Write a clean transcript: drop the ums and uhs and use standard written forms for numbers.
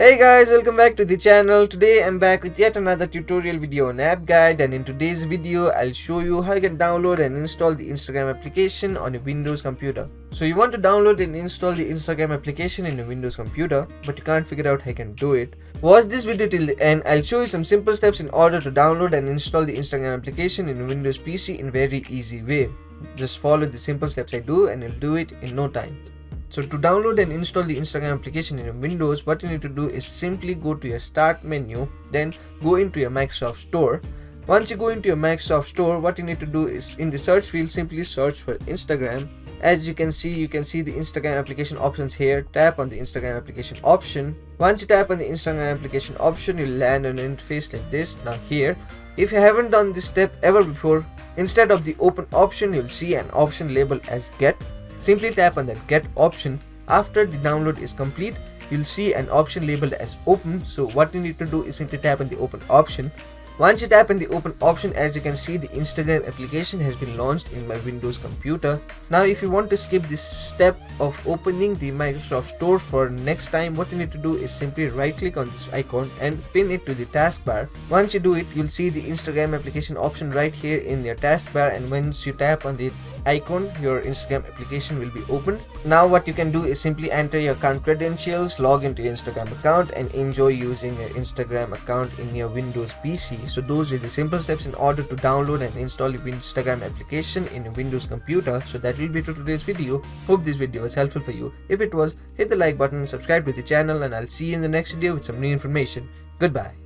Hey guys, welcome back to the channel. Today I'm back with yet another tutorial video on app guide, and in today's video I'll show you how you can download and install the Instagram application on your Windows computer. So you want to download and install the Instagram application in your Windows computer, but you can't figure out how you can do it. Watch this video till the end. I'll show you some simple steps in order to download and install the Instagram application in your Windows PC in very easy way. Just follow the simple steps I do and you'll do it in no time. So to download and install the Instagram application in your Windows, what you need to do is simply go to your start menu, then go into your Microsoft Store. Once you go into your Microsoft Store, what you need to do is in the search field simply search for Instagram. As you can see the Instagram application options here. Tap on the Instagram application option. Once you tap on the Instagram application option, you'll land on an interface like this. Now here, if you haven't done this step ever before, instead of the open option, you'll see an option labeled as get. Simply tap on that get option. After the download is complete, you'll see an option labeled as open. So what you need to do is simply tap on the open option. Once you tap on the open option, as you can see, the Instagram application has been launched in my Windows computer. Now if you want to skip this step of opening the Microsoft Store for next time, what you need to do is simply right click on this icon and pin it to the taskbar. Once you do it, you'll see the Instagram application option right here in your taskbar, and once you tap on the icon, your Instagram application will be opened. Now what you can do is simply enter your account credentials, log into your Instagram account, and enjoy using your Instagram account in your Windows PC. So those are the simple steps in order to download and install your Instagram application in your Windows computer. So that will be to today's video. Hope this video was helpful for you. If it was, hit the like button, subscribe to the channel, and I'll see you in the next video with some new information. Goodbye.